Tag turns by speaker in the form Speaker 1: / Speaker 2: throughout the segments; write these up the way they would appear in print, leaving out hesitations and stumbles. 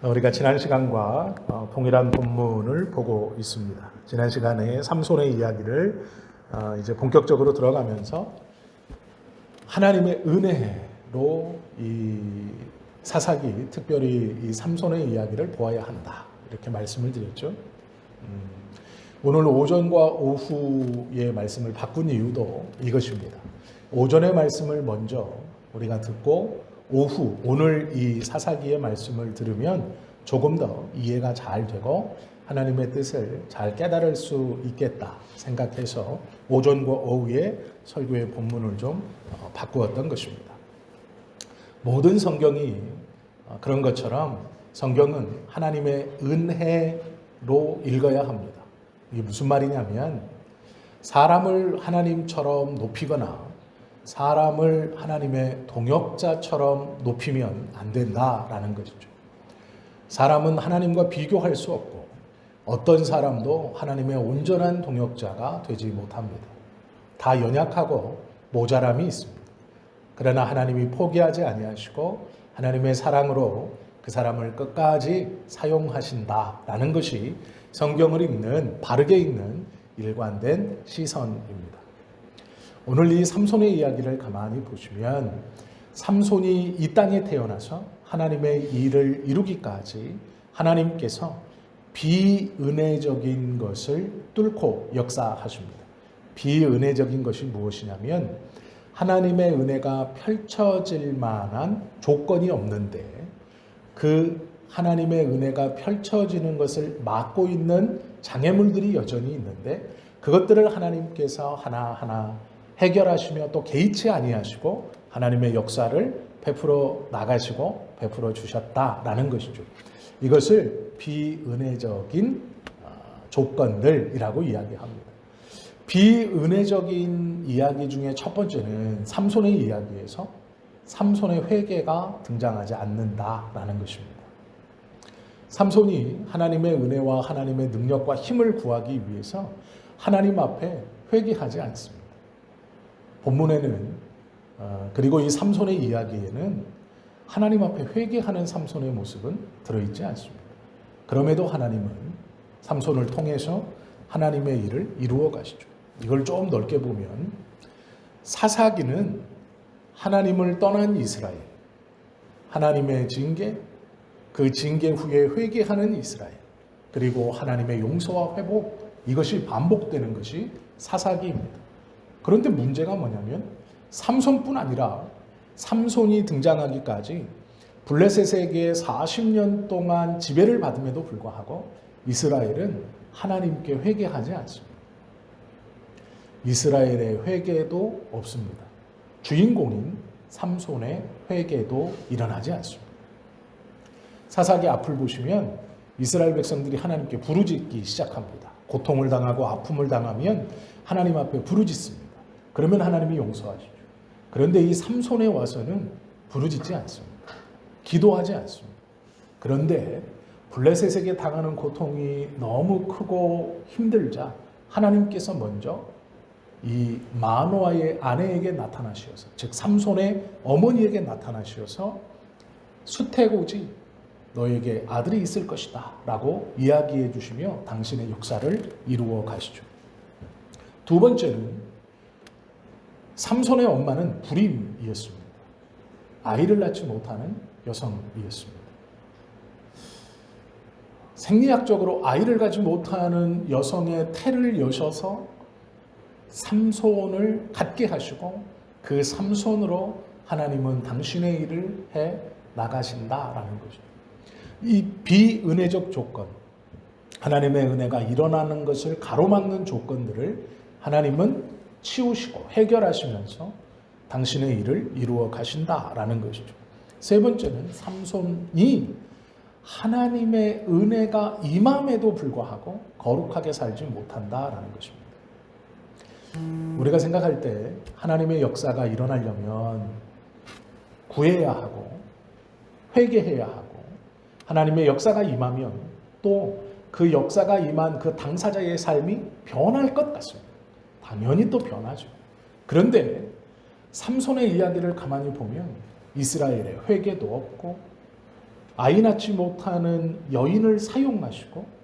Speaker 1: 우리가 지난 시간과 동일한 본문을 보고 있습니다. 지난 시간에 삼손의 이야기를 이제 본격적으로 들어가면서 하나님의 은혜로 이 사사기, 특별히 이 삼손의 이야기를 보아야 한다, 이렇게 말씀을 드렸죠. 오늘 오전과 오후의 말씀을 바꾼 이유도 이것입니다. 오전의 말씀을 먼저 우리가 듣고 오후, 오늘 이 사사기의 말씀을 들으면 조금 더 이해가 잘 되고 하나님의 뜻을 잘 깨달을 수 있겠다 생각해서 오전과 오후의 설교의 본문을 좀 바꾸었던 것입니다. 모든 성경이 그런 것처럼 성경은 하나님의 은혜로 읽어야 합니다. 이게 무슨 말이냐면 사람을 하나님처럼 높이거나 사람을 하나님의 동역자처럼 높이면 안 된다라는 것이죠. 사람은 하나님과 비교할 수 없고 어떤 사람도 하나님의 온전한 동역자가 되지 못합니다. 다 연약하고 모자람이 있습니다. 그러나 하나님이 포기하지 아니하시고 하나님의 사랑으로 그 사람을 끝까지 사용하신다라는 것이 성경을 읽는, 바르게 읽는 일관된 시선입니다. 오늘 이 삼손의 이야기를 가만히 보시면 삼손이 이 땅에 태어나서 하나님의 일을 이루기까지 하나님께서 비은혜적인 것을 뚫고 역사하십니다. 비은혜적인 것이 무엇이냐면 하나님의 은혜가 펼쳐질 만한 조건이 없는데 그 하나님의 은혜가 펼쳐지는 것을 막고 있는 장애물들이 여전히 있는데 그것들을 하나님께서 하나하나 해결하시며 또 개의치 아니하시고 하나님의 역사를 베풀어 나가시고 베풀어 주셨다라는 것이죠. 이것을 비은혜적인 조건들이라고 이야기합니다. 비은혜적인 이야기 중에 첫 번째는 삼손의 이야기에서 삼손의 회개가 등장하지 않는다라는 것입니다. 삼손이 하나님의 은혜와 하나님의 능력과 힘을 구하기 위해서 하나님 앞에 회개하지 않습니다. 본문에는 그리고 이 삼손의 이야기에는 하나님 앞에 회개하는 삼손의 모습은 들어있지 않습니다. 그럼에도 하나님은 삼손을 통해서 하나님의 일을 이루어 가시죠. 이걸 좀 넓게 보면 사사기는 하나님을 떠난 이스라엘, 하나님의 징계, 그 징계 후에 회개하는 이스라엘, 그리고 하나님의 용서와 회복, 이것이 반복되는 것이 사사기입니다. 그런데 문제가 뭐냐면 삼손뿐 아니라 삼손이 등장하기까지 블레셋에게 40년 동안 지배를 받음에도 불구하고 이스라엘은 하나님께 회개하지 않습니다. 이스라엘의 회개도 없습니다. 주인공인 삼손의 회개도 일어나지 않습니다. 사사기 앞을 보시면 이스라엘 백성들이 하나님께 부르짖기 시작합니다. 고통을 당하고 아픔을 당하면 하나님 앞에 부르짖습니다. 그러면 하나님이 용서하시죠. 그런데 이 삼손에 와서는 부르짖지 않습니다. 기도하지 않습니다. 그런데 블레셋에게 당하는 고통이 너무 크고 힘들자 하나님께서 먼저 이 마노아의 아내에게 나타나셔서, 즉 삼손의 어머니에게 나타나셔서 수태고지 너에게 아들이 있을 것이다 라고 이야기해 주시며 당신의 역사를 이루어 가시죠. 두 번째는 삼손의 엄마는 불임이었습니다. 아이를 낳지 못하는 여성이었습니다. 생리학적으로 아이를 갖지 못하는 여성의 태를 여셔서 삼손을 갖게 하시고 그 삼손으로 하나님은 당신의 일을 해 나가신다라는 것입니다. 이 비은혜적 조건, 하나님의 은혜가 일어나는 것을 가로막는 조건들을 하나님은 치우시고 해결하시면서 당신의 일을 이루어 가신다라는 것이죠. 세 번째는 삼손이 하나님의 은혜가 임함에도 불구하고 거룩하게 살지 못한다라는 것입니다. 우리가 생각할 때 하나님의 역사가 일어나려면 구해야 하고 회개해야 하고 하나님의 역사가 임하면 또 그 역사가 임한 그 당사자의 삶이 변할 것 같습니다. 당연히 또 변하죠. 그런데 삼손의 이야기를 가만히 보면 이스라엘에 회개도 없고 아이 낳지 못하는 여인을 사용하시고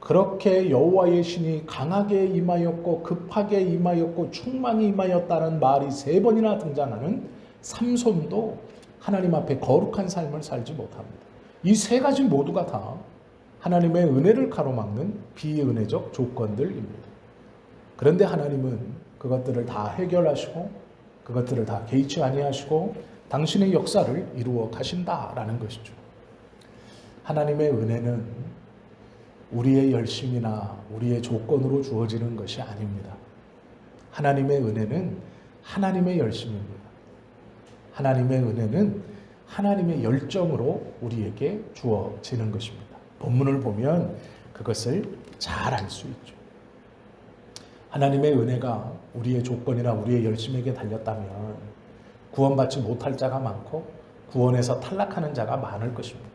Speaker 1: 그렇게 여호와의 신이 강하게 임하였고 급하게 임하였고 충만히 임하였다는 말이 3번이나 등장하는 삼손도 하나님 앞에 거룩한 삶을 살지 못합니다. 이 3가지 모두가 다 하나님의 은혜를 가로막는 비은혜적 조건들입니다. 그런데 하나님은 그것들을 다 해결하시고 그것들을 다 개의치 아니하시고 당신의 역사를 이루어 가신다라는 것이죠. 하나님의 은혜는 우리의 열심이나 우리의 조건으로 주어지는 것이 아닙니다. 하나님의 은혜는 하나님의 열심입니다. 하나님의 은혜는 하나님의 열정으로 우리에게 주어지는 것입니다. 본문을 보면 그것을 잘 알 수 있죠. 하나님의 은혜가 우리의 조건이나 우리의 열심에게 달렸다면 구원받지 못할 자가 많고 구원에서 탈락하는 자가 많을 것입니다.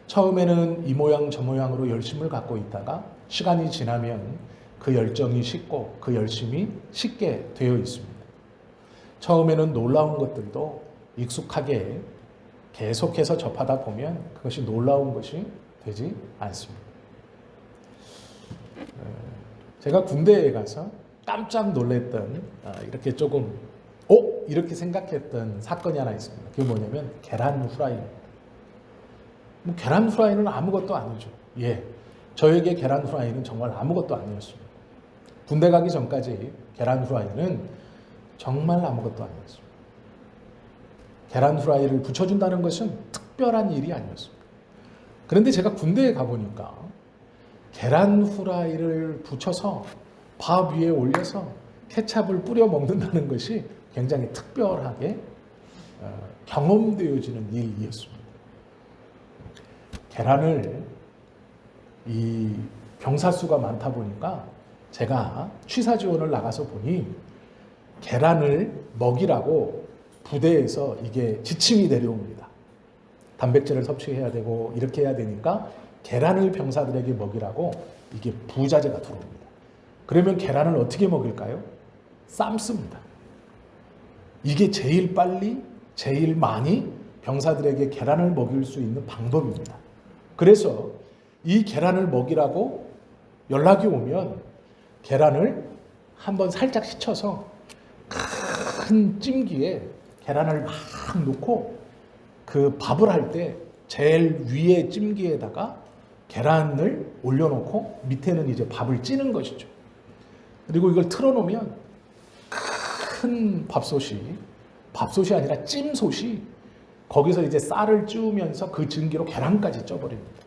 Speaker 1: 처음에는 이 모양 저 모양으로 열심을 갖고 있다가 시간이 지나면 그 열정이 식고 그 열심이 식게 되어 있습니다. 처음에는 놀라운 것들도 익숙하게 계속해서 접하다 보면 그것이 놀라운 것이 되지 않습니다. 제가 군대에 가서 깜짝 놀랐던 이렇게 조금 이렇게 생각했던 사건이 하나 있습니다. 그게 뭐냐면 계란 후라이입니다. 계란 후라이는 아무것도 아니죠. 저에게 계란 후라이는 정말 아무것도 아니었습니다. 군대 가기 전까지 계란 후라이는 정말 아무것도 아니었습니다. 계란 후라이를 붙여준다는 것은 특별한 일이 아니었습니다. 그런데 제가 군대에 가보니까 계란 후라이를 붙여서 밥 위에 올려서 케찹을 뿌려 먹는다는 것이 굉장히 특별하게 경험되어지는 일이었습니다. 계란을 이 병사 수가 많다 보니까 제가 취사 지원을 나가서 보니 계란을 먹이라고 부대에서 이게 지침이 내려옵니다. 단백질을 섭취해야 되고 이렇게 해야 되니까 계란을 병사들에게 먹이라고 이게 부자재가 들어옵니다. 그러면 계란을 어떻게 먹일까요? 삶습니다. 이게 제일 빨리, 제일 많이 병사들에게 계란을 먹일 수 있는 방법입니다. 그래서 이 계란을 먹이라고 연락이 오면 계란을 한번 살짝 씻혀서 큰 찜기에 계란을 막 놓고 그 밥을 할 때 제일 위에 찜기에다가 계란을 올려놓고 밑에는 이제 밥을 찌는 것이죠. 그리고 이걸 틀어놓으면 큰 밥솥이 아니라 찜솥이 거기서 이제 쌀을 찌우면서 그 증기로 계란까지 쪄버립니다.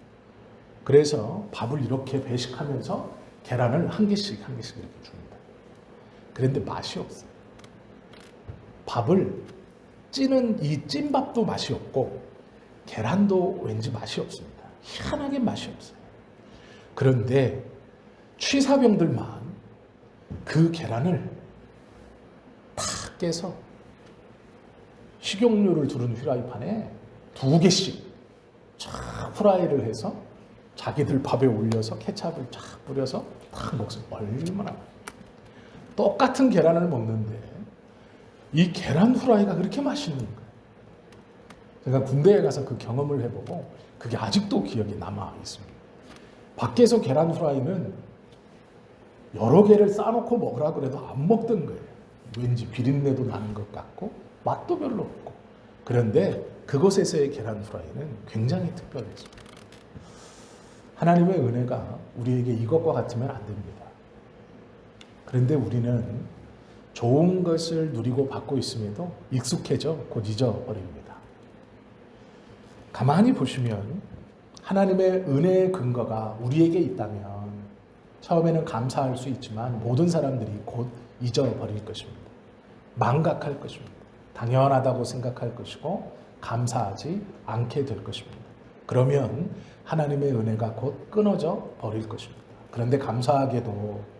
Speaker 1: 그래서 밥을 이렇게 배식하면서 계란을 한 개씩 이렇게 줍니다. 그런데 맛이 없어요. 밥을 찌는 이 찐밥도 맛이 없고 계란도 왠지 맛이 없습니다. 희한하게 맛이 없어요. 그런데 취사병들만 그 계란을 탁 깨서 식용유를 두른 후라이팬에 2개씩 쫙 후라이를 해서 자기들 밥에 올려서 케찹을 쫙 뿌려서 탁 먹습니다. 얼마나 똑같은 계란을 먹는데 이 계란 후라이가 그렇게 맛있는 거예요. 제가 군대에 가서 그 경험을 해보고 그게 아직도 기억에 남아 있습니다. 밖에서 계란 후라이는 여러 개를 싸놓고 먹으라 그래도 안 먹던 거예요. 왠지 비린내도 나는 것 같고 맛도 별로 없고. 그런데 그곳에서의 계란 후라이는 굉장히 특별했습니다. 하나님의 은혜가 우리에게 이것과 같으면 안 됩니다. 그런데 우리는 좋은 것을 누리고 받고 있음에도 익숙해져 곧 잊어버립니다. 가만히 보시면 하나님의 은혜의 근거가 우리에게 있다면 처음에는 감사할 수 있지만 모든 사람들이 곧 잊어버릴 것입니다. 망각할 것입니다. 당연하다고 생각할 것이고 감사하지 않게 될 것입니다. 그러면 하나님의 은혜가 곧 끊어져 버릴 것입니다. 그런데 감사하게도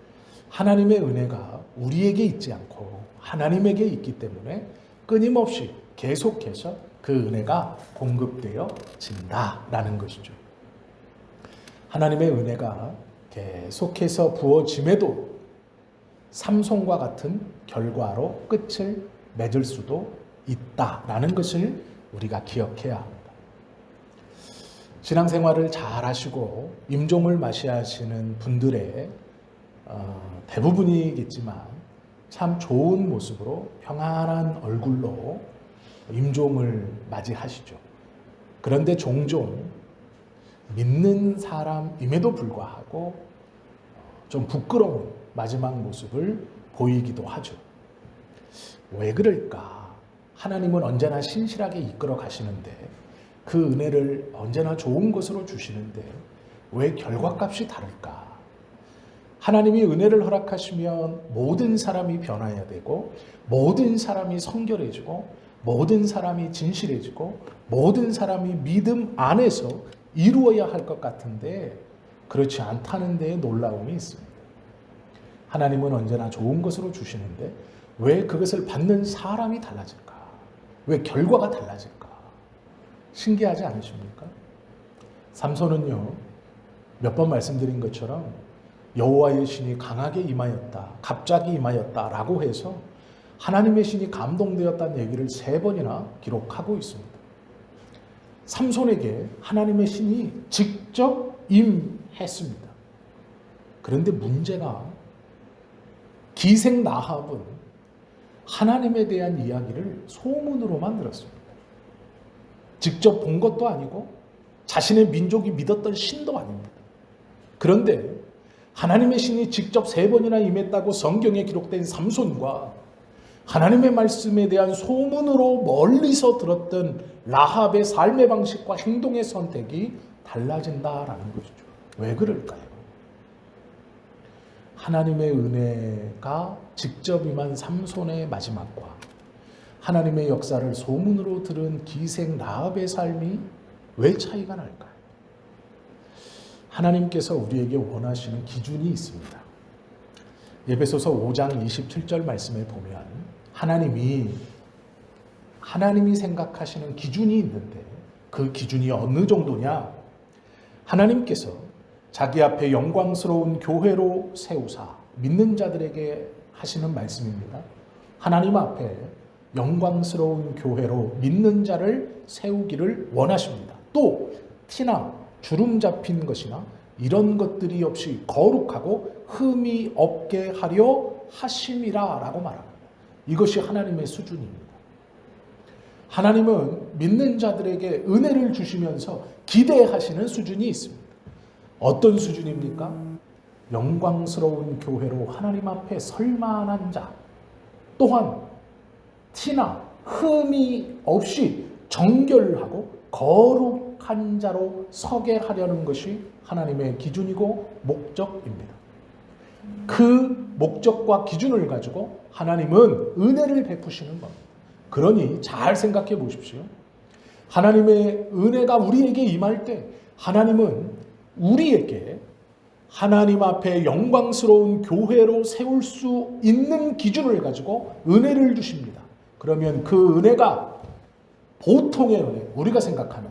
Speaker 1: 하나님의 은혜가 우리에게 있지 않고 하나님에게 있기 때문에 끊임없이 계속해서 그 은혜가 공급되어진다라는 것이죠. 하나님의 은혜가 계속해서 부어짐에도 삼손과 같은 결과로 끝을 맺을 수도 있다라는 것을 우리가 기억해야 합니다. 신앙생활을 잘 하시고 임종을 맞이하시는 분들의 대부분이겠지만 참 좋은 모습으로 평안한 얼굴로 임종을 맞이하시죠. 그런데 종종 믿는 사람임에도 불구하고 좀 부끄러운 마지막 모습을 보이기도 하죠. 왜 그럴까? 하나님은 언제나 신실하게 이끌어 가시는데 그 은혜를 언제나 좋은 것으로 주시는데 왜 결과값이 다를까? 하나님이 은혜를 허락하시면 모든 사람이 변화해야 되고 모든 사람이 성결해지고 모든 사람이 진실해지고 모든 사람이 믿음 안에서 이루어야 할 것 같은데 그렇지 않다는 데에 놀라움이 있습니다. 하나님은 언제나 좋은 것으로 주시는데 왜 그것을 받는 사람이 달라질까? 왜 결과가 달라질까? 신기하지 않으십니까? 삼손은요, 몇 번 말씀드린 것처럼 여호와의 신이 강하게 임하였다, 갑자기 임하였다라고 해서 하나님의 신이 감동되었다는 얘기를 3번이나 기록하고 있습니다. 삼손에게 하나님의 신이 직접 임했습니다. 그런데 문제가 기생 라합은 하나님에 대한 이야기를 소문으로만 들었습니다. 직접 본 것도 아니고 자신의 민족이 믿었던 신도 아닙니다. 그런데 하나님의 신이 직접 3번이나 임했다고 성경에 기록된 삼손과 하나님의 말씀에 대한 소문으로 멀리서 들었던 라합의 삶의 방식과 행동의 선택이 달라진다라는 것이죠. 왜 그럴까요? 하나님의 은혜가 직접 임한 삼손의 마지막과 하나님의 역사를 소문으로 들은 기생 라합의 삶이 왜 차이가 날까요? 하나님께서 우리에게 원하시는 기준이 있습니다. 에베소서 5장 27절 말씀에 보면 하나님이 생각하시는 기준이 있는데 그 기준이 어느 정도냐? 하나님께서 자기 앞에 영광스러운 교회로 세우사 믿는 자들에게 하시는 말씀입니다. 하나님 앞에 영광스러운 교회로 믿는 자를 세우기를 원하십니다. 또 티나 주름 잡힌 것이나 이런 것들이 없이 거룩하고 흠이 없게 하려 하심이라 라고 말합니다. 이것이 하나님의 수준입니다. 하나님은 믿는 자들에게 은혜를 주시면서 기대하시는 수준이 있습니다. 어떤 수준입니까? 영광스러운 교회로 하나님 앞에 설 만한 자, 또한 티나 흠이 없이 정결하고 거룩한 자로 서게 하려는 것이 하나님의 기준이고 목적입니다. 그 목적과 기준을 가지고 하나님은 은혜를 베푸시는 겁니다. 그러니 잘 생각해 보십시오. 하나님의 은혜가 우리에게 임할 때 하나님은 우리에게 하나님 앞에 영광스러운 교회로 세울 수 있는 기준을 가지고 은혜를 주십니다. 그러면 그 은혜가 보통의 은혜, 우리가 생각하는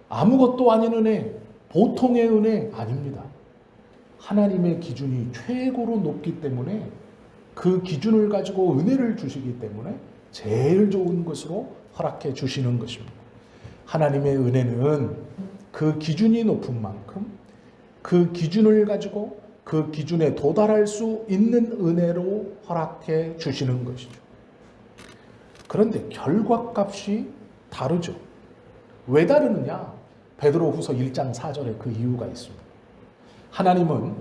Speaker 1: 아무것도 아닌 은혜, 보통의 은혜 아닙니다. 하나님의 기준이 최고로 높기 때문에 그 기준을 가지고 은혜를 주시기 때문에 제일 좋은 것으로 허락해 주시는 것입니다. 하나님의 은혜는 그 기준이 높은 만큼 그 기준을 가지고 그 기준에 도달할 수 있는 은혜로 허락해 주시는 것이죠. 그런데 결과값이 다르죠. 왜 다르느냐? 베드로후서 1장 4절에 그 이유가 있습니다. 하나님은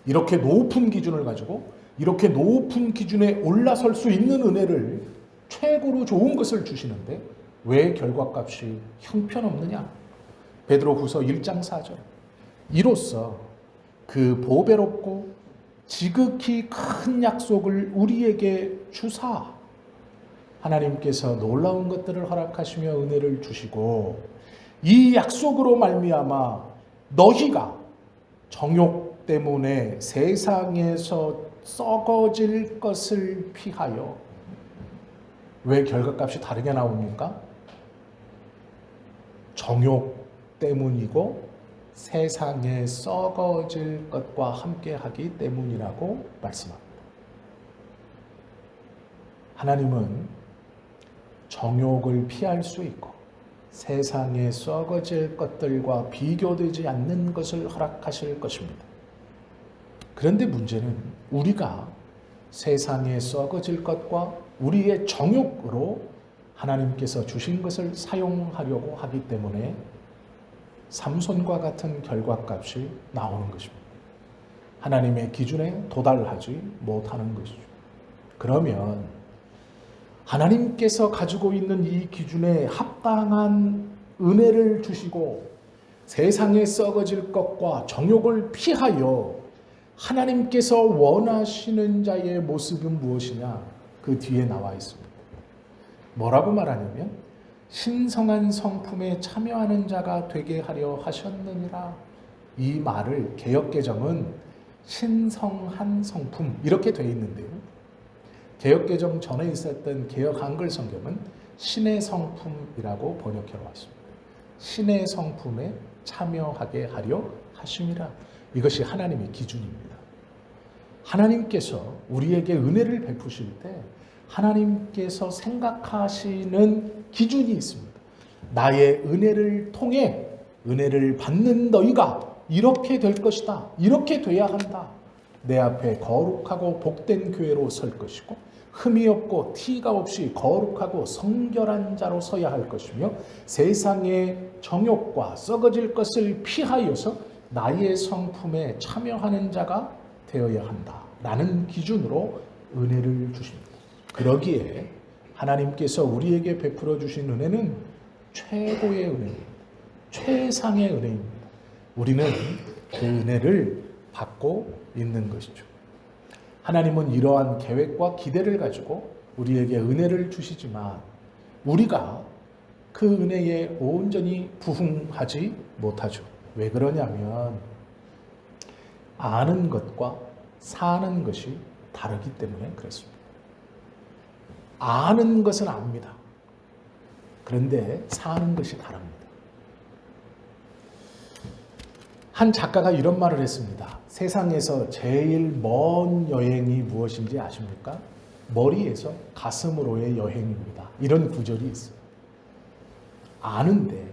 Speaker 1: 이렇게 높은 기준을 가지고 이렇게 높은 기준에 올라설 수 있는 은혜를 최고로 좋은 것을 주시는데 왜 결과값이 형편없느냐? 베드로후서 1장 4절. 이로써 그 보배롭고 지극히 큰 약속을 우리에게 주사 하나님께서 놀라운 것들을 허락하시며 은혜를 주시고 이 약속으로 말미암아 너희가 정욕 때문에 세상에서 썩어질 것을 피하여 왜 결과값이 다르게 나옵니까? 정욕 때문이고 세상에 썩어질 것과 함께하기 때문이라고 말씀합니다. 하나님은 정욕을 피할 수 있고 세상에 썩어질 것들과 비교되지 않는 것을 허락하실 것입니다. 그런데 문제는 우리가 세상에 썩어질 것과 우리의 정욕으로 하나님께서 주신 것을 사용하려고 하기 때문에 삼손과 같은 결과값이 나오는 것입니다. 하나님의 기준에 도달하지 못하는 것이죠. 그러면 하나님께서 가지고 있는 이 기준에 합당한 은혜를 주시고 세상에 썩어질 것과 정욕을 피하여 하나님께서 원하시는 자의 모습은 무엇이냐? 그 뒤에 나와 있습니다. 뭐라고 말하냐면 신성한 성품에 참여하는 자가 되게 하려 하셨느니라. 이 말을 개역개정은 신성한 성품 이렇게 되어 있는데요. 개역개정 전에 있었던 개역 한글 성경은 신의 성품이라고 번역해 왔습니다. 신의 성품에 참여하게 하려 하심이라. 이것이 하나님의 기준입니다. 하나님께서 우리에게 은혜를 베푸실 때 하나님께서 생각하시는 기준이 있습니다. 나의 은혜를 통해 은혜를 받는 너희가 이렇게 될 것이다. 이렇게 돼야 한다. 내 앞에 거룩하고 복된 교회로 설 것이고 흠이 없고 티가 없이 거룩하고 성결한 자로 서야 할 것이며 세상의 정욕과 썩어질 것을 피하여서 나의 성품에 참여하는 자가 되어야 한다라는 기준으로 은혜를 주십니다. 그러기에 하나님께서 우리에게 베풀어 주신 은혜는 최고의 은혜입니다. 최상의 은혜입니다. 우리는 그 은혜를 받고 있는 것이죠. 하나님은 이러한 계획과 기대를 가지고 우리에게 은혜를 주시지만 우리가 그 은혜에 온전히 부응하지 못하죠. 왜 그러냐면 아는 것과 사는 것이 다르기 때문에 그렇습니다. 아는 것은 압니다. 그런데 사는 것이 다릅니다. 한 작가가 이런 말을 했습니다. 세상에서 제일 먼 여행이 무엇인지 아십니까? 머리에서 가슴으로의 여행입니다. 이런 구절이 있어요. 아는데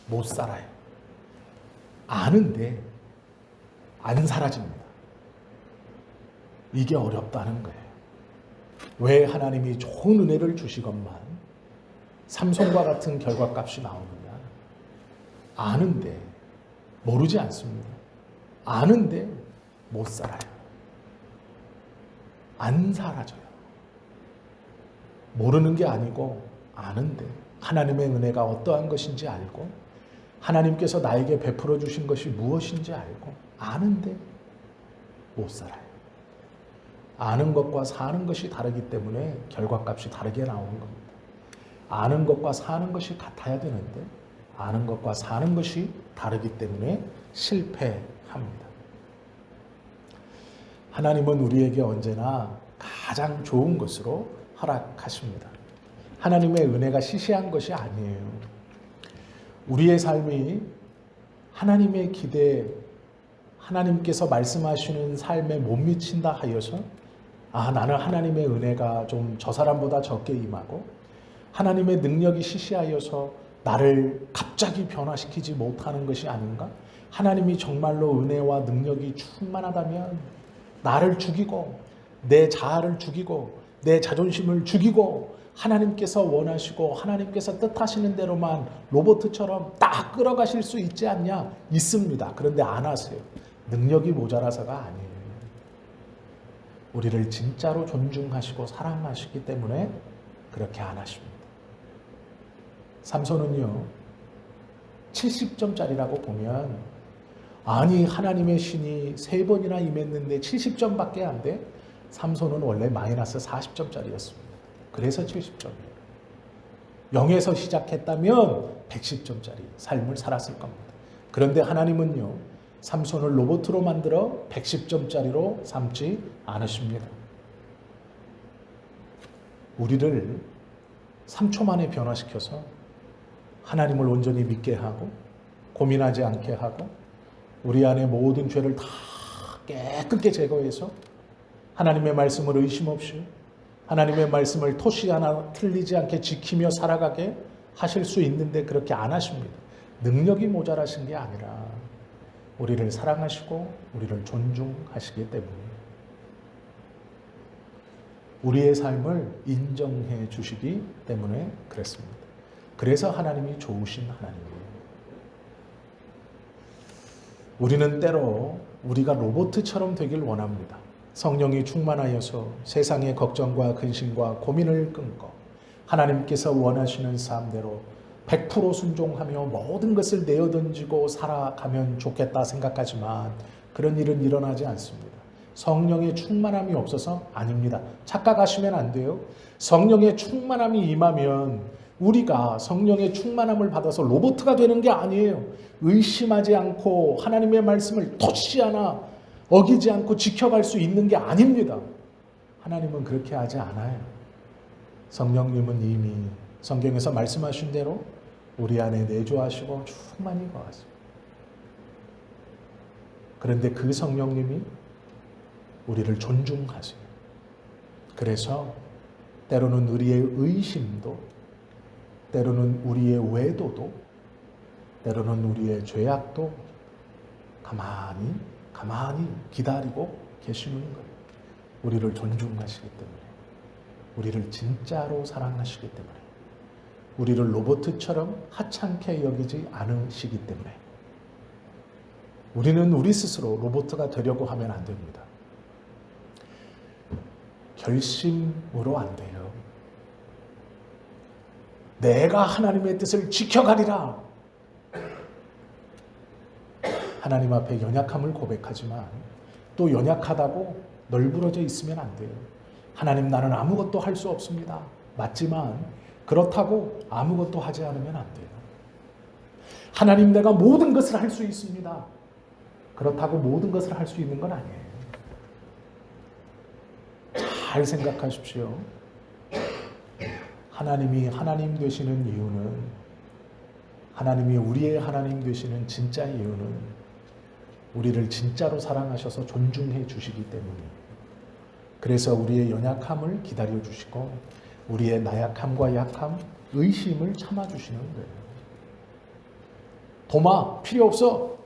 Speaker 1: 못 살아요. 아는데 안 사라집니다. 이게 어렵다는 거예요. 왜 하나님이 좋은 은혜를 주시건만 삼손과 같은 결과값이 나오느냐? 아는데 모르지 않습니다. 아는데 못 살아요. 안 사라져요. 모르는 게 아니고 아는데 하나님의 은혜가 어떠한 것인지 알고 하나님께서 나에게 베풀어 주신 것이 무엇인지 알고 아는데 못 살아요. 아는 것과 사는 것이 다르기 때문에 결과값이 다르게 나오는 겁니다. 아는 것과 사는 것이 같아야 되는데 아는 것과 사는 것이 다르기 때문에 실패합니다. 하나님은 우리에게 언제나 가장 좋은 것으로 허락하십니다. 하나님의 은혜가 시시한 것이 아니에요. 우리의 삶이 하나님의 기대에 하나님께서 말씀하시는 삶에 못 미친다 하여서 나는 하나님의 은혜가 좀 저 사람보다 적게 임하고 하나님의 능력이 시시하여서 나를 갑자기 변화시키지 못하는 것이 아닌가? 하나님이 정말로 은혜와 능력이 충만하다면 나를 죽이고 내 자아를 죽이고 내 자존심을 죽이고 하나님께서 원하시고 하나님께서 뜻하시는 대로만 로봇처럼 딱 끌어가실 수 있지 않냐? 있습니다. 그런데 안 하세요. 능력이 모자라서가 아니에요. 우리를 진짜로 존중하시고 사랑하시기 때문에 그렇게 안 하십니다. 삼손은요 70점짜리라고 보면 아니 하나님의 신이 3번이나 임했는데 70점밖에 안 돼? 삼손은 원래 마이너스 40점짜리였습니다. 그래서 70점이에요. 0에서 시작했다면 110점짜리 삶을 살았을 겁니다. 그런데 하나님은요 삼손을 로봇으로 만들어 110점짜리로 삼지 않으십니다. 우리를 3초 만에 변화시켜서 하나님을 온전히 믿게 하고 고민하지 않게 하고 우리 안에 모든 죄를 다 깨끗게 제거해서 하나님의 말씀을 의심 없이 하나님의 말씀을 토시 하나 틀리지 않게 지키며 살아가게 하실 수 있는데 그렇게 안 하십니다. 능력이 모자라신 게 아니라 우리를 사랑하시고 우리를 존중하시기 때문에 우리의 삶을 인정해 주시기 때문에 그랬습니다. 그래서 하나님이 좋으신 하나님이에요. 우리는 때로 우리가 로봇처럼 되길 원합니다. 성령이 충만하여서 세상의 걱정과 근심과 고민을 끊고 하나님께서 원하시는 삶대로 100% 순종하며 모든 것을 내어던지고 살아가면 좋겠다 생각하지만 그런 일은 일어나지 않습니다. 성령의 충만함이 없어서 아닙니다. 착각하시면 안 돼요. 성령의 충만함이 임하면 우리가 성령의 충만함을 받아서 로봇가 되는 게 아니에요. 의심하지 않고 하나님의 말씀을 토치 하나 어기지 않고 지켜갈 수 있는 게 아닙니다. 하나님은 그렇게 하지 않아요. 성령님은 이미 성경에서 말씀하신 대로 우리 안에 내주하시고 충만히 거하십니다. 그런데 그 성령님이 우리를 존중하세요. 그래서 때로는 우리의 의심도, 때로는 우리의 외도도, 때로는 우리의 죄악도 가만히 기다리고 계시는 거예요. 우리를 존중하시기 때문에, 우리를 진짜로 사랑하시기 때문에, 우리를 로봇처럼 하찮게 여기지 않으시기 때문에 우리는 우리 스스로 로봇가 되려고 하면 안 됩니다. 결심으로 안 돼요. 내가 하나님의 뜻을 지켜가리라. 하나님 앞에 연약함을 고백하지만 또 연약하다고 널브러져 있으면 안 돼요. 하나님, 나는 아무것도 할 수 없습니다. 맞지만 그렇다고 아무것도 하지 않으면 안 돼요. 하나님, 내가 모든 것을 할 수 있습니다. 그렇다고 모든 것을 할 수 있는 건 아니에요. 잘 생각하십시오. 하나님이 하나님 되시는 이유는, 하나님이 우리의 하나님 되시는 진짜 이유는 우리를 진짜로 사랑하셔서 존중해 주시기 때문이에요. 그래서 우리의 연약함을 기다려 주시고 우리의 나약함과 약함, 의심을 참아 주시는 거예요. 도마 필요 없어.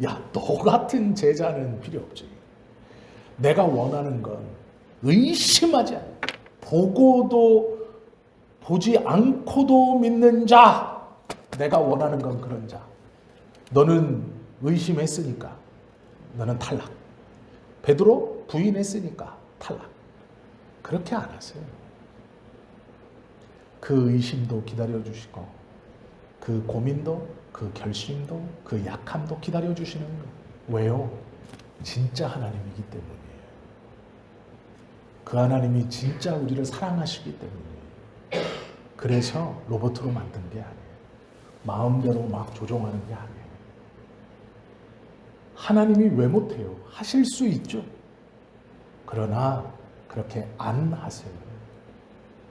Speaker 1: 야, 너 같은 제자는 필요 없지. 내가 원하는 건 의심하지 않아. 보지 않고도 믿는 자. 내가 원하는 건 그런 자. 너는 의심했으니까 너는 탈락. 베드로 부인했으니까 탈락. 그렇게 안 하세요. 그 의심도 기다려주시고 그 고민도, 그 결심도, 그 약함도 기다려주시는 거예요. 왜요? 진짜 하나님이기 때문이에요. 그 하나님이 진짜 우리를 사랑하시기 때문이에요. 그래서 로봇으로 만든 게 아니에요. 마음대로 막 조종하는 게 아니에요. 하나님이 왜 못해요? 하실 수 있죠. 그러나 그렇게 안 하세요.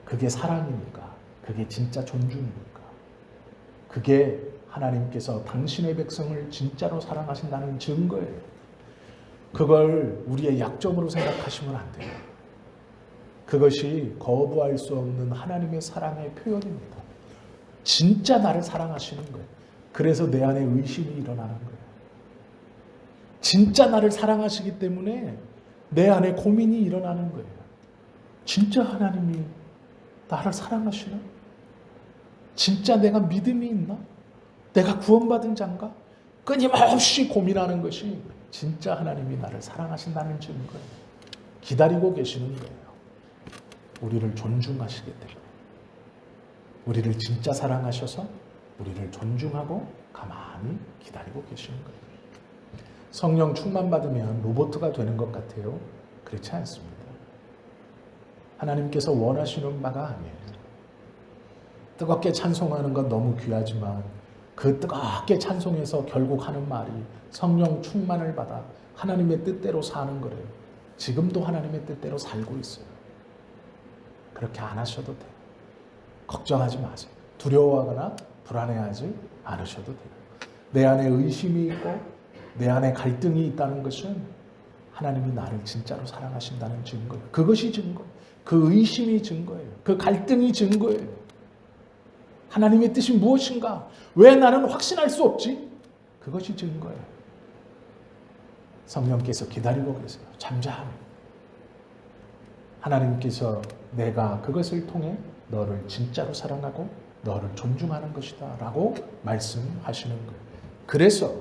Speaker 1: 그게 사랑이니까. 그게 진짜 존중이니까. 그게 하나님께서 당신의 백성을 진짜로 사랑하신다는 증거예요. 그걸 우리의 약점으로 생각하시면 안 돼요. 그것이 거부할 수 없는 하나님의 사랑의 표현입니다. 진짜 나를 사랑하시는 거예요. 그래서 내 안에 의심이 일어나는 거예요. 진짜 나를 사랑하시기 때문에 내 안에 고민이 일어나는 거예요. 진짜 하나님이 나를 사랑하시나? 진짜 내가 믿음이 있나? 내가 구원받은 자인가? 끊임없이 고민하는 것이 진짜 하나님이 나를 사랑하신다는 증거예요. 기다리고 계시는 거예요. 우리를 존중하시기 때문에. 우리를 진짜 사랑하셔서 우리를 존중하고 가만히 기다리고 계시는 거예요. 성령 충만 받으면 로봇가 되는 것 같아요? 그렇지 않습니다. 하나님께서 원하시는 바가 아니에요. 뜨겁게 찬송하는 건 너무 귀하지만 그 뜨겁게 찬송해서 결국 하는 말이 성령 충만을 받아 하나님의 뜻대로 사는 거래요. 지금도 하나님의 뜻대로 살고 있어요. 그렇게 안 하셔도 돼요. 걱정하지 마세요. 두려워하거나 불안해하지 않으셔도 돼요. 내 안에 의심이 있고 내 안에 갈등이 있다는 것은 하나님이 나를 진짜로 사랑하신다는 증거예요. 그것이 증거예요. 그 의심이 증거예요. 그 갈등이 증거예요. 하나님의 뜻이 무엇인가? 왜 나는 확신할 수 없지? 그것이 증거예요. 성령께서 기다리고 계세요. 잠잠히. 하나님께서 내가 그것을 통해 너를 진짜로 사랑하고 너를 존중하는 것이다 라고 말씀하시는 거예요. 그래서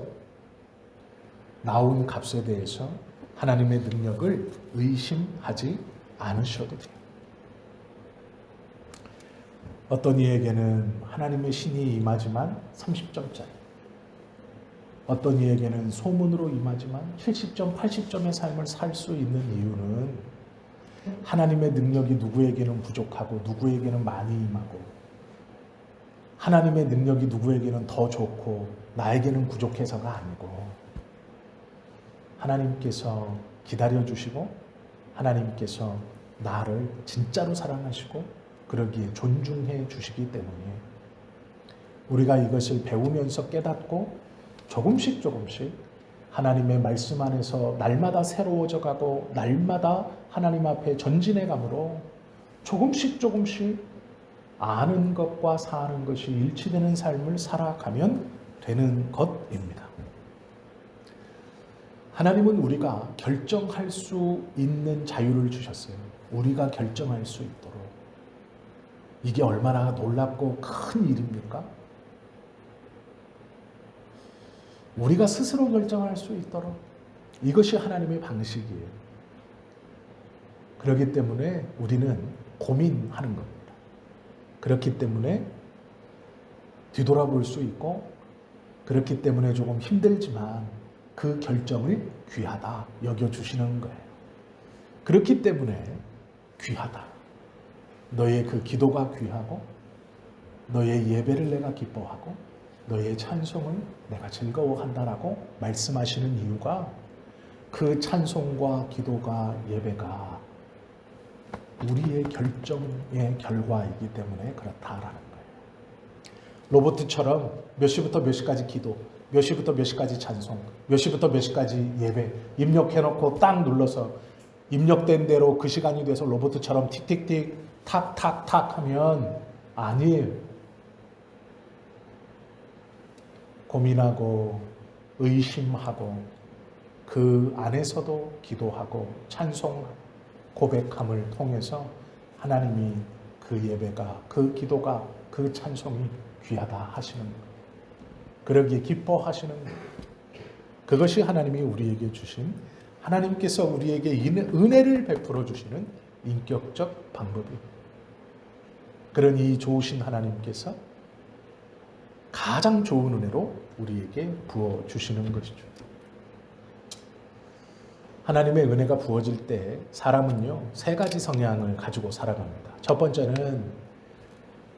Speaker 1: 나온 값에 대해서 하나님의 능력을 의심하지 않으셔도 돼요. 어떤 이에게는 하나님의 신이 임하지만 30점짜리, 어떤 이에게는 소문으로 임하지만 70점, 80점의 삶을 살 수 있는 이유는 하나님의 능력이 누구에게는 부족하고 누구에게는 많이 임하고, 하나님의 능력이 누구에게는 더 좋고 나에게는 부족해서가 아니고, 하나님께서 기다려주시고 하나님께서 나를 진짜로 사랑하시고 그러기에 존중해 주시기 때문에 우리가 이것을 배우면서 깨닫고 조금씩 하나님의 말씀 안에서 날마다 새로워져 가고 날마다 하나님 앞에 전진해 가므로 조금씩 아는 것과 사는 것이 일치되는 삶을 살아가면 되는 것입니다. 하나님은 우리가 결정할 수 있는 자유를 주셨어요. 우리가 결정할 수 있도록. 이게 얼마나 놀랍고 큰 일입니까? 우리가 스스로 결정할 수 있도록. 이것이 하나님의 방식이에요. 그렇기 때문에 우리는 고민하는 겁니다. 그렇기 때문에 뒤돌아볼 수 있고, 그렇기 때문에 조금 힘들지만 그 결정을 귀하다 여겨주시는 거예요. 그렇기 때문에 귀하다. 너의 그 기도가 귀하고, 너의 예배를 내가 기뻐하고, 너의 찬송을 내가 즐거워한다라고 말씀하시는 이유가 그 찬송과 기도가, 예배가 우리의 결정의 결과이기 때문에 그렇다라는 거예요. 로봇처럼 몇 시부터 몇 시까지 기도, 몇 시부터 몇 시까지 찬송, 몇 시부터 몇 시까지 예배 입력해놓고 딱 눌러서 입력된 대로 그 시간이 돼서 로봇처럼 틱틱틱 탁탁탁 하면 아니에요. 고민하고 의심하고 그 안에서도 기도하고 찬송 고백함을 통해서 하나님이 그 예배가, 그 기도가, 그 찬송이 귀하다 하시는 거예요. 그러기에 기뻐하시는 거예요. 그것이 하나님이 우리에게 주신, 하나님께서 우리에게 은혜를 베풀어 주시는 인격적 방법이에요. 그러니 좋으신 하나님께서 가장 좋은 은혜로 우리에게 부어주시는 것이죠. 하나님의 은혜가 부어질 때 사람은요, 세 가지 성향을 가지고 살아갑니다. 첫 번째는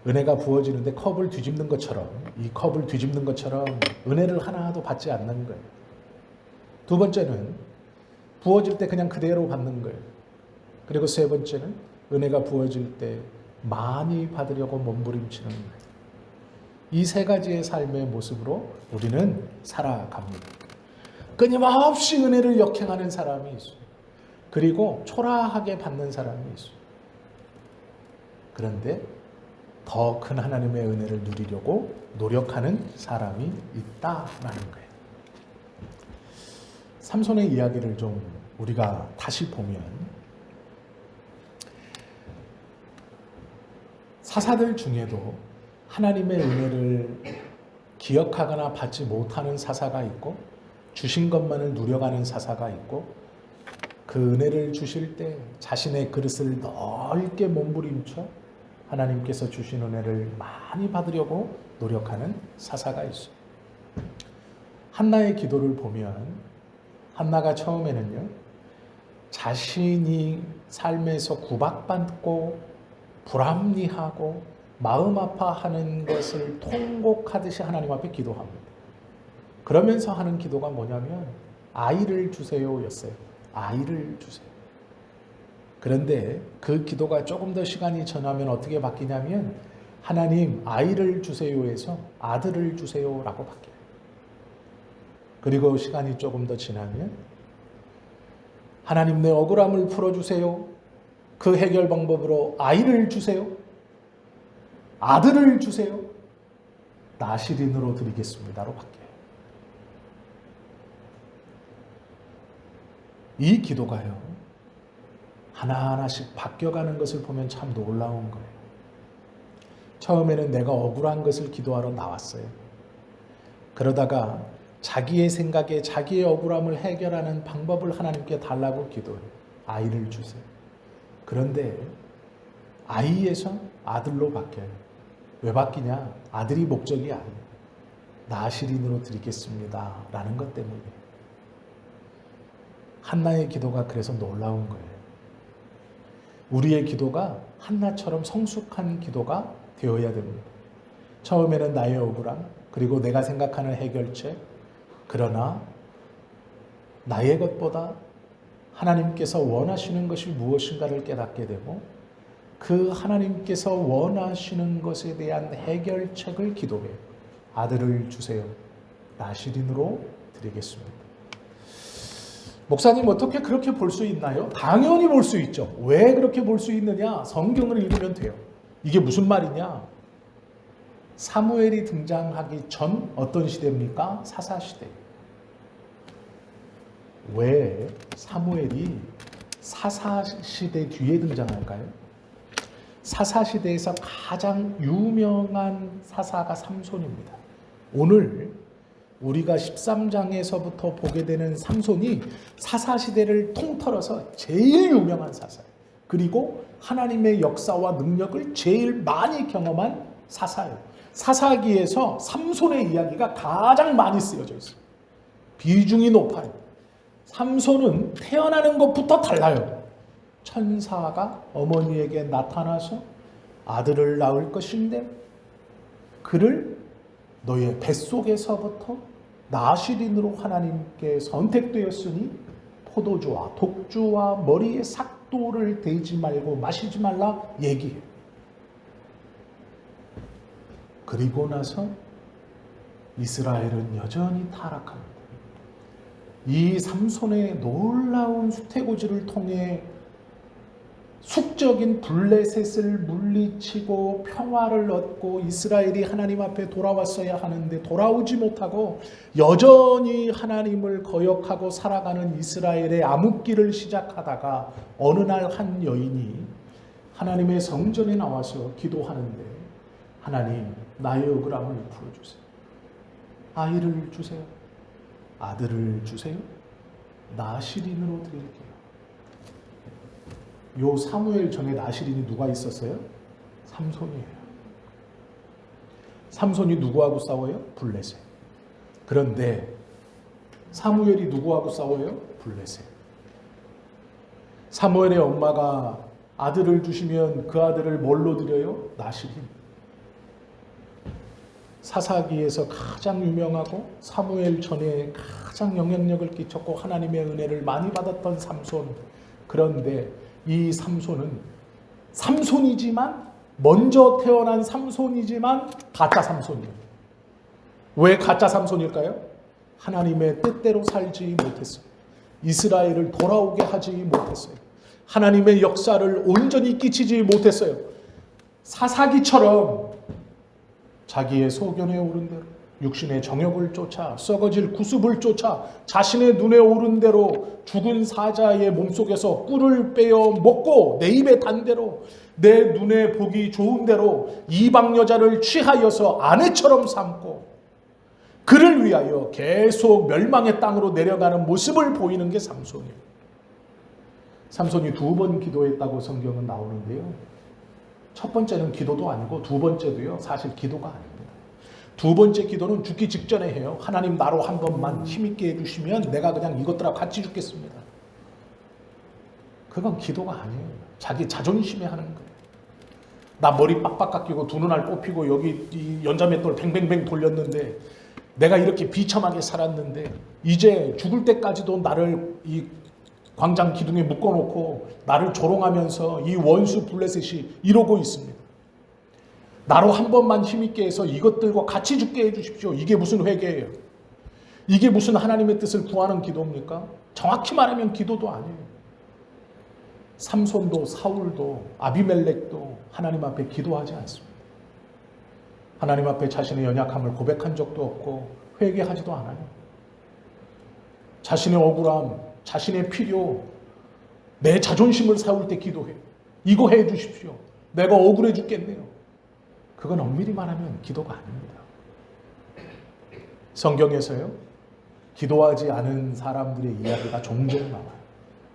Speaker 1: 은혜가 부어지는데 컵을 뒤집는 것처럼, 이 컵을 뒤집는 것처럼 은혜를 하나도 받지 않는 거예요. 두 번째는 부어질 때 그냥 그대로 받는 거예요. 그리고 세 번째는 은혜가 부어질 때 많이 받으려고 몸부림치는 거예요. 이 세 가지의 삶의 모습으로 우리는 살아갑니다. 끊임없이 은혜를 역행하는 사람이 있어요. 그리고 초라하게 받는 사람이 있어요. 그런데 더 큰 하나님의 은혜를 누리려고 노력하는 사람이 있다라는 거예요. 삼손의 이야기를 좀 우리가 다시 보면, 사사들 중에도 하나님의 은혜를 기억하거나 받지 못하는 사사가 있고, 주신 것만을 누려가는 사사가 있고, 그 은혜를 주실 때 자신의 그릇을 넓게 몸부림쳐 하나님께서 주신 은혜를 많이 받으려고 노력하는 사사가 있어요. 한나의 기도를 보면, 한나가 처음에는요, 자신이 삶에서 구박받고 불합리하고 마음 아파하는 것을 통곡하듯이 하나님 앞에 기도합니다. 그러면서 하는 기도가 뭐냐면 아이를 주세요 였어요. 아이를 주세요. 그런데 그 기도가 조금 더 시간이 지나면 어떻게 바뀌냐면, 하나님 아이를 주세요에서 아들을 주세요라고 바뀌어요. 그리고 시간이 조금 더 지나면 하나님 내 억울함을 풀어주세요. 그 해결 방법으로 아이를 주세요. 아들을 주세요. 나시린으로 드리겠습니다로 바뀌어요. 이 기도가요, 하나하나씩 바뀌어가는 것을 보면 참 놀라운 거예요. 처음에는 내가 억울한 것을 기도하러 나왔어요. 그러다가 자기의 생각에 자기의 억울함을 해결하는 방법을 하나님께 달라고 기도해요. 아이를 주세요. 그런데 아이에서 아들로 바뀌어요. 왜 바뀌냐? 아들이 목적이 아니에요. 나시린으로 드리겠습니다 라는 것 때문이에요. 한나의 기도가 그래서 놀라운 거예요. 우리의 기도가 한나처럼 성숙한 기도가 되어야 됩니다. 처음에는 나의 억울함, 그리고 내가 생각하는 해결책, 그러나 나의 것보다 하나님께서 원하시는 것이 무엇인가를 깨닫게 되고 그 하나님께서 원하시는 것에 대한 해결책을 기도해요. 아들을 주세요. 나시린으로 드리겠습니다. 목사님, 어떻게 그렇게 볼 수 있나요? 당연히 볼 수 있죠. 왜 그렇게 볼 수 있느냐? 성경을 읽으면 돼요. 이게 무슨 말이냐? 사무엘이 등장하기 전 어떤 시대입니까? 사사시대. 왜 사무엘이 사사시대 뒤에 등장할까요? 사사시대에서 가장 유명한 사사가 삼손입니다. 오늘 우리가 13장에서부터 보게 되는 삼손이 사사시대를 통틀어서 제일 유명한 사사예요. 그리고 하나님의 역사와 능력을 제일 많이 경험한 사사예요. 사사기에서 삼손의 이야기가 가장 많이 쓰여져 있어요. 비중이 높아요. 삼손은 태어나는 것부터 달라요. 천사가 어머니에게 나타나서 아들을 낳을 것인데 그를 너의 뱃속에서부터 나시린으로 하나님께 선택되었으니 포도주와 독주와 머리에 삭도를 대지 말고 마시지 말라 얘기해요. 그리고 나서 이스라엘은 여전히 타락합니다. 이 삼손의 놀라운 수태고지를 통해 숙적인 블레셋을 물리치고 평화를 얻고 이스라엘이 하나님 앞에 돌아왔어야 하는데 돌아오지 못하고 여전히 하나님을 거역하고 살아가는 이스라엘의 암흑기를 시작하다가 어느 날 한 여인이 하나님의 성전에 나와서 기도하는데 하나님, 나의 억울함을 풀어주세요. 아이를 주세요. 아들을 주세요. 나시린으로 드릴게요. 요 사무엘 전에 나시린이 누가 있었어요? 삼손이에요. 삼손이 누구하고 싸워요? 블레셋. 그런데 사무엘이 누구하고 싸워요? 블레셋. 사무엘의 엄마가 아들을 주시면 그 아들을 뭘로 드려요? 나시린. 사사기에서 가장 유명하고 사무엘 전에 가장 영향력을 끼쳤고 하나님의 은혜를 많이 받았던 삼손. 그런데 이 삼손은 삼손이지만 먼저 태어난 삼손이지만 가짜 삼손이에요. 왜 가짜 삼손일까요? 하나님의 뜻대로 살지 못했어요. 이스라엘을 돌아오게 하지 못했어요. 하나님의 역사를 온전히 끼치지 못했어요. 사사기처럼 자기의 소견에 오른 대로 육신의 정욕을 쫓아 썩어질 구습을 쫓아 자신의 눈에 오른 대로 죽은 사자의 몸속에서 꿀을 빼어 먹고 내 입에 단 대로 내 눈에 보기 좋은 대로 이방 여자를 취하여서 아내처럼 삼고 그를 위하여 계속 멸망의 땅으로 내려가는 모습을 보이는 게 삼손이에요. 삼손이 2번 기도했다고 성경은 나오는데요. 첫 번째는 기도도 아니고 두 번째도요, 사실 기도가 아닙니다. 두 번째 기도는 죽기 직전에 해요. 하나님, 나로 한 번만 힘있게 해주시면 내가 그냥 이것들하고 같이 죽겠습니다. 그건 기도가 아니에요. 자기 자존심에 하는 거예요. 나 머리 빡빡 깎이고 두 눈알 뽑히고 여기 이 연자맷돌 뱅뱅뱅 돌렸는데 내가 이렇게 비참하게 살았는데 이제 죽을 때까지도 나를 이 광장 기둥에 묶어놓고 나를 조롱하면서 이 원수 블레셋이 이러고 있습니다. 나로 한 번만 힘있게 해서 이것들과 같이 죽게 해주십시오. 이게 무슨 회개예요? 이게 무슨 하나님의 뜻을 구하는 기도입니까? 정확히 말하면 기도도 아니에요. 삼손도 사울도 아비멜렉도 하나님 앞에 기도하지 않습니다. 하나님 앞에 자신의 연약함을 고백한 적도 없고 회개하지도 않아요. 자신의 억울함, 자신의 필요, 내 자존심을 세울 때 기도해요. 이거 해 주십시오. 내가 억울해 죽겠네요. 그건 엄밀히 말하면 기도가 아닙니다. 성경에서요, 기도하지 않은 사람들의 이야기가 종종 나와요.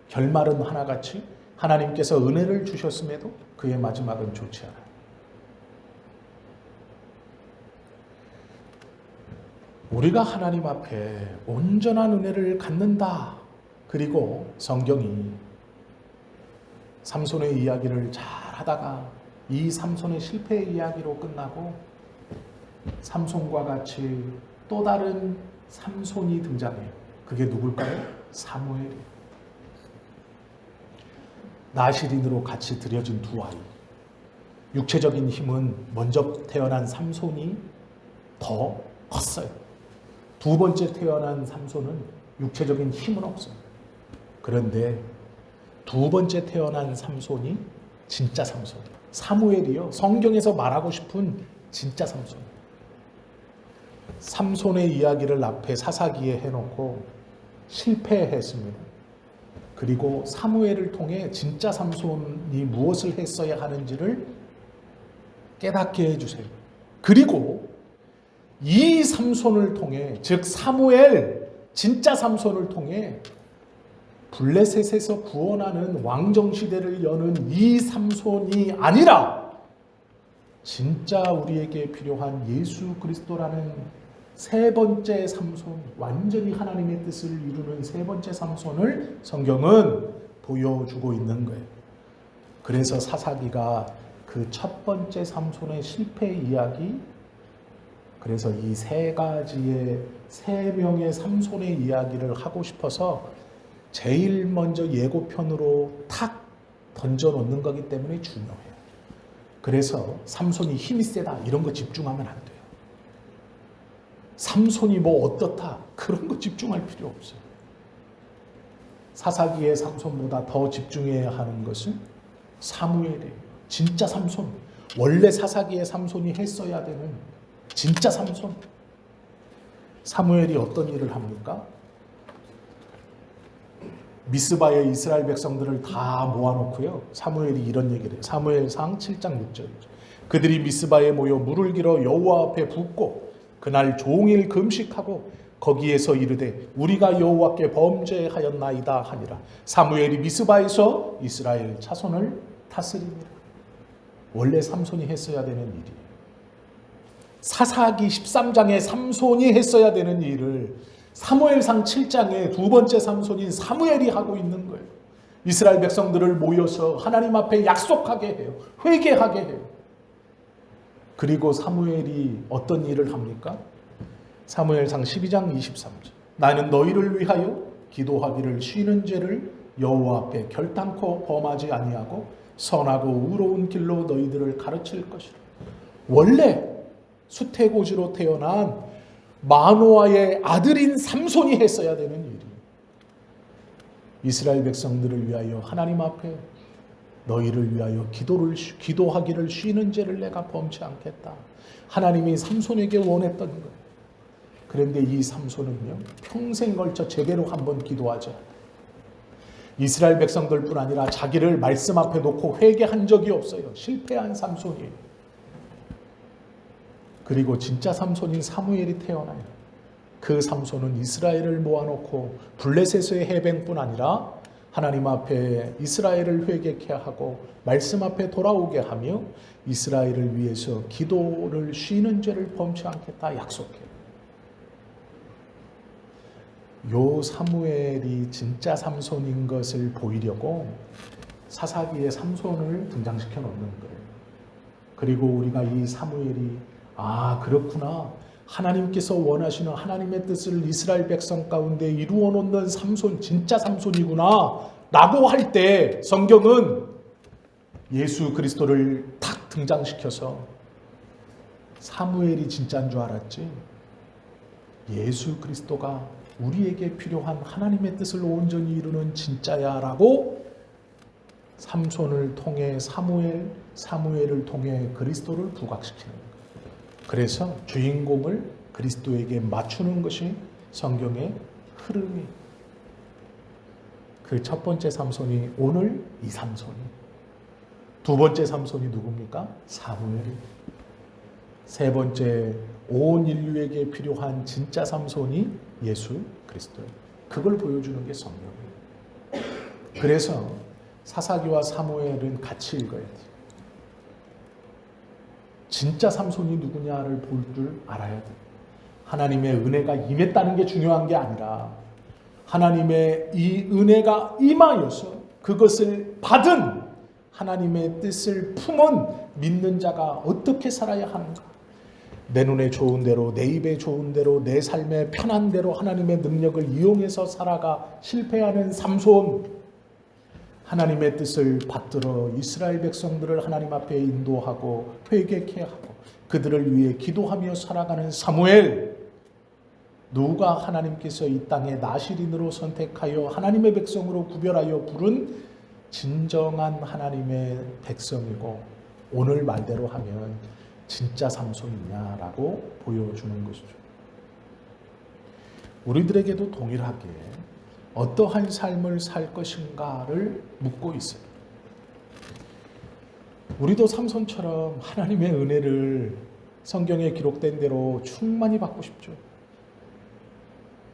Speaker 1: 결말은 하나같이 하나님께서 은혜를 주셨음에도 그의 마지막은 좋지 않아요. 우리가 하나님 앞에 온전한 은혜를 갖는다. 그리고 성경이 삼손의 이야기를 잘 하다가 이 삼손의 실패의 이야기로 끝나고 삼손과 같이 또 다른 삼손이 등장해요. 그게 누굴까요? 사무엘이에요. 나실인으로 같이 들여진 두 아이. 육체적인 힘은 먼저 태어난 삼손이 더 컸어요. 두 번째 태어난 삼손은 육체적인 힘은 없어요. 그런데 두 번째 태어난 삼손이 진짜 삼손. 사무엘이요. 성경에서 말하고 싶은 진짜 삼손. 삼손의 이야기를 앞에 사사기에 해놓고 실패했습니다. 그리고 사무엘을 통해 진짜 삼손이 무엇을 했어야 하는지를 깨닫게 해주세요. 그리고 이 삼손을 통해, 즉 사무엘, 진짜 삼손을 통해 블레셋에서 구원하는 왕정시대를 여는 이 삼손이 아니라 진짜 우리에게 필요한 예수 그리스도라는 세 번째 삼손, 완전히 하나님의 뜻을 이루는 세 번째 삼손을 성경은 보여주고 있는 거예요. 그래서 사사기가 그 첫 번째 삼손의 실패 이야기, 그래서 이 세 가지의 세 명의 삼손의 이야기를 하고 싶어서 제일 먼저 예고편으로 탁 던져놓는 거기 때문에 중요해요. 그래서 삼손이 힘이 세다 이런 거 집중하면 안 돼요. 삼손이 뭐 어떻다 그런 거 집중할 필요 없어요. 사사기의 삼손보다 더 집중해야 하는 것은 사무엘이에요. 진짜 삼손. 원래 사사기의 삼손이 했어야 되는 진짜 삼손. 사무엘이 어떤 일을 합니까? 미스바에 이스라엘 백성들을 다 모아놓고요. 사무엘이 이런 얘기를 해요. 사무엘상 7장 6절. 그들이 미스바에 모여 물을 길어 여호와 앞에 붓고 그날 종일 금식하고 거기에서 이르되 우리가 여호와께 범죄하였나이다 하니라. 사무엘이 미스바에서 이스라엘 자손을 다스리니라. 원래 삼손이 했어야 되는 일이에요. 사사기 13장에 삼손이 했어야 되는 일을 사무엘상 7장에 두 번째 삼손인 사무엘이 하고 있는 거예요. 이스라엘 백성들을 모여서 하나님 앞에 약속하게 해요. 회개하게 해요. 그리고 사무엘이 어떤 일을 합니까? 사무엘상 12장 23절. 나는 너희를 위하여 기도하기를 쉬는 죄를 여호와 앞에 결단코 범하지 아니하고 선하고 의로운 길로 너희들을 가르칠 것이라. 원래 수태고지로 태어난 마노아의 아들인 삼손이 했어야 되는 일이에요. 이스라엘 백성들을 위하여 하나님 앞에 너희를 위하여 기도하기를 쉬는 죄를 내가 범치 않겠다. 하나님이 삼손에게 원했던 거예요. 그런데 이 삼손은요, 평생 걸쳐 제대로 한번 기도하지 않아요. 이스라엘 백성들뿐 아니라 자기를 말씀 앞에 놓고 회개한 적이 없어요. 실패한 삼손이에요. 그리고 진짜 삼손인 사무엘이 태어나요. 그 삼손은 이스라엘을 모아놓고 블레셋의 해병뿐 아니라 하나님 앞에 이스라엘을 회개케 하고 말씀 앞에 돌아오게 하며 이스라엘을 위해서 기도를 쉬는 죄를 범치 않겠다 약속해요. 요 사무엘이 진짜 삼손인 것을 보이려고 사사기에 삼손을 등장시켜 놓는 거예요. 그리고 우리가 이 사무엘이 그렇구나. 하나님께서 원하시는 하나님의 뜻을 이스라엘 백성 가운데 이루어 놓는 삼손, 진짜 삼손이구나 라고 할 때 성경은 예수 그리스도를 탁 등장시켜서 사무엘이 진짜인 줄 알았지 예수 그리스도가 우리에게 필요한 하나님의 뜻을 온전히 이루는 진짜야 라고 삼손을 통해 사무엘을 통해 그리스도를 부각시키는 거예요. 그래서 주인공을 그리스도에게 맞추는 것이 성경의 흐름이. 그 첫 번째 삼손이 오늘 이 삼손이. 두 번째 삼손이 누굽니까? 사무엘이. 세 번째 온 인류에게 필요한 진짜 삼손이 예수 그리스도예요. 그걸 보여주는 게 성경이에요. 그래서 사사기와 사무엘은 같이 읽어야 돼요. 진짜 삼손이 누구냐를 볼 줄 알아야 돼요. 하나님의 은혜가 임했다는 게 중요한 게 아니라 하나님의 이 은혜가 임하여서 그것을 받은 하나님의 뜻을 품은 믿는 자가 어떻게 살아야 하는가. 내 눈에 좋은 대로, 내 입에 좋은 대로, 내 삶에 편한 대로 하나님의 능력을 이용해서 살아가 실패하는 삼손. 하나님의 뜻을 받들어 이스라엘 백성들을 하나님 앞에 인도하고 회개케 하고 그들을 위해 기도하며 살아가는 사무엘. 누가 하나님께서 이 땅에 나실인으로 선택하여 하나님의 백성으로 구별하여 부른 진정한 하나님의 백성이고 오늘 말대로 하면 진짜 삼손이냐라고 보여주는 것이죠. 우리들에게도 동일하게 어떠한 삶을 살 것인가를 묻고 있어요. 우리도 삼손처럼 하나님의 은혜를 성경에 기록된 대로 충만히 받고 싶죠.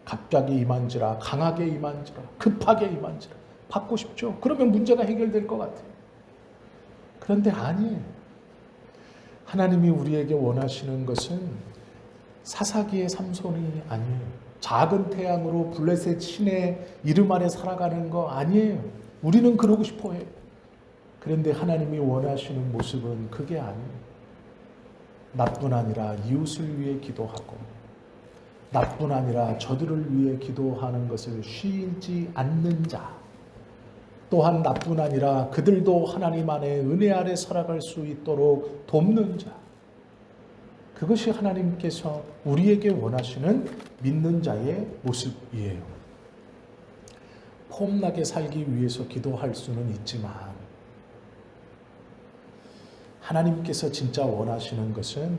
Speaker 1: 갑자기 임한지라, 강하게 임한지라, 급하게 임한지라 받고 싶죠. 그러면 문제가 해결될 것 같아요. 그런데 아니에요. 하나님이 우리에게 원하시는 것은 사사기의 삼손이 아니에요. 작은 태양으로 블레셋 신의 이름 아래 살아가는 거 아니에요. 우리는 그러고 싶어 해요. 그런데 하나님이 원하시는 모습은 그게 아니에요. 나뿐 아니라 이웃을 위해 기도하고 나뿐 아니라 저들을 위해 기도하는 것을 쉬지 않는 자, 또한 나뿐 아니라 그들도 하나님 안에 은혜 아래 살아갈 수 있도록 돕는 자. 그것이 하나님께서 우리에게 원하시는 믿는 자의 모습이에요. 폼나게 살기 위해서 기도할 수는 있지만 하나님께서 진짜 원하시는 것은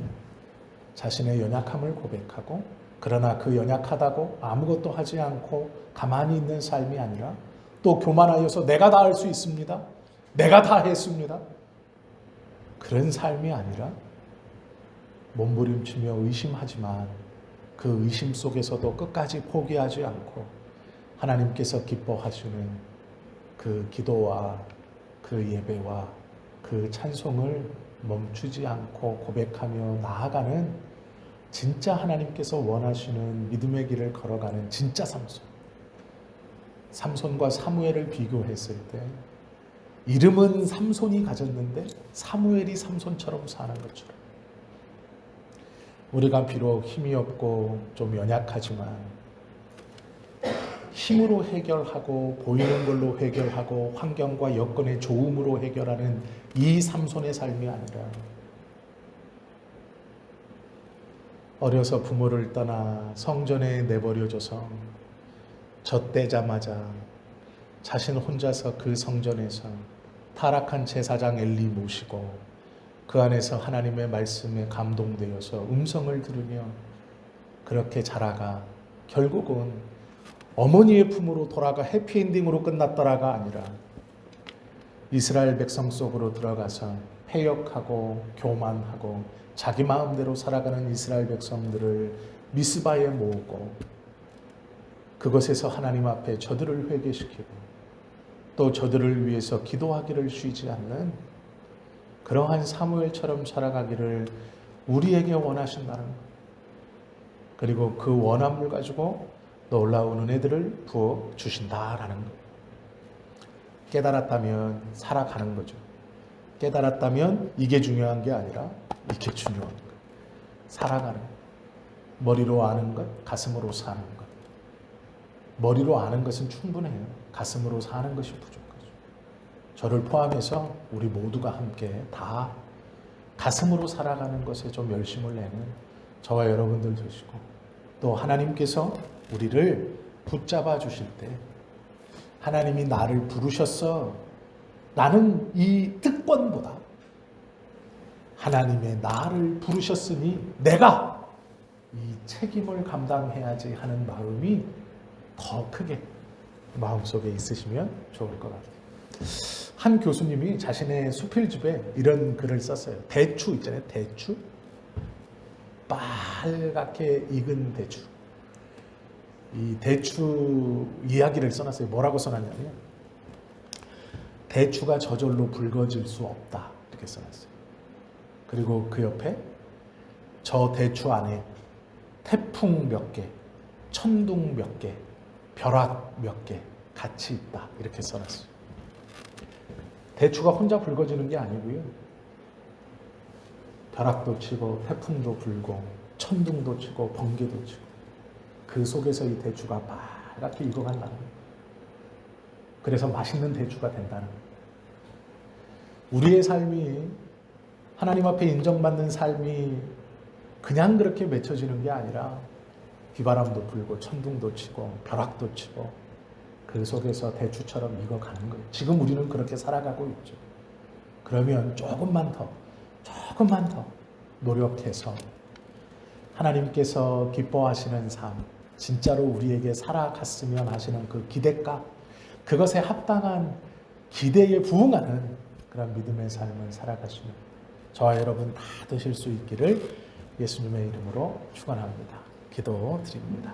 Speaker 1: 자신의 연약함을 고백하고 그러나 그 연약하다고 아무것도 하지 않고 가만히 있는 삶이 아니라 또 교만하여서 내가 다 할 수 있습니다. 내가 다 했습니다. 그런 삶이 아니라 몸부림치며 의심하지만 그 의심 속에서도 끝까지 포기하지 않고 하나님께서 기뻐하시는 그 기도와 그 예배와 그 찬송을 멈추지 않고 고백하며 나아가는 진짜 하나님께서 원하시는 믿음의 길을 걸어가는 진짜 삼손. 삼손과 사무엘을 비교했을 때 이름은 삼손이 가졌는데 사무엘이 삼손처럼 사는 것처럼 우리가 비록 힘이 없고 좀 연약하지만 힘으로 해결하고 보이는 걸로 해결하고 환경과 여건의 좋음으로 해결하는 이 삼손의 삶이 아니라 어려서 부모를 떠나 성전에 내버려져서 젖대자마자 자신 혼자서 그 성전에서 타락한 제사장 엘리 모시고 그 안에서 하나님의 말씀에 감동되어서 음성을 들으며 그렇게 자라가 결국은 어머니의 품으로 돌아가 해피엔딩으로 끝났더라가 아니라 이스라엘 백성 속으로 들어가서 패역하고 교만하고 자기 마음대로 살아가는 이스라엘 백성들을 미스바에 모으고 그것에서 하나님 앞에 저들을 회개시키고 또 저들을 위해서 기도하기를 쉬지 않는 그러한 사무엘처럼 살아가기를 우리에게 원하신다는 것. 그리고 그 원함을 가지고 놀라운 은혜들을 부어 주신다라는 것. 깨달았다면 살아가는 거죠. 깨달았다면 이게 중요한 게 아니라 이게 중요한 것. 살아가는 것. 머리로 아는 것, 가슴으로 사는 것. 머리로 아는 것은 충분해요. 가슴으로 사는 것이 부족하죠. 저를 포함해서 우리 모두가 함께 다 가슴으로 살아가는 것에 좀 열심을 내는 저와 여러분들 되시고 또 하나님께서 우리를 붙잡아 주실 때 하나님이 나를 부르셨어. 나는 이 특권보다 하나님의 나를 부르셨으니 내가 이 책임을 감당해야지 하는 마음이 더 크게 마음속에 있으시면 좋을 것 같아요. 한 교수님이 자신의 수필집에 이런 글을 썼어요. 대추 있잖아요. 대추. 빨갛게 익은 대추. 이 대추 이야기를 써놨어요. 뭐라고 써놨냐면 대추가 저절로 붉어질 수 없다. 이렇게 써놨어요. 그리고 그 옆에 저 대추 안에 태풍 몇 개, 천둥 몇 개, 벼락 몇 개 같이 있다. 이렇게 써놨어요. 대추가 혼자 붉어지는 게 아니고요. 벼락도 치고 태풍도 불고 천둥도 치고 번개도 치고 그 속에서 이 대추가 빨갛게 익어간다는 거예요. 그래서 맛있는 대추가 된다는 거예요. 우리의 삶이 하나님 앞에 인정받는 삶이 그냥 그렇게 맺혀지는 게 아니라 비바람도 불고 천둥도 치고 벼락도 치고 그 속에서 대추처럼 익어가는 거예요. 지금 우리는 그렇게 살아가고 있죠. 그러면 조금만 더 노력해서 하나님께서 기뻐하시는 삶, 진짜로 우리에게 살아갔으면 하시는 그 기대가, 그것에 합당한 기대에 부응하는 그런 믿음의 삶을 살아가시면 저와 여러분 다 되실 수 있기를 예수님의 이름으로 축원합니다. 기도드립니다.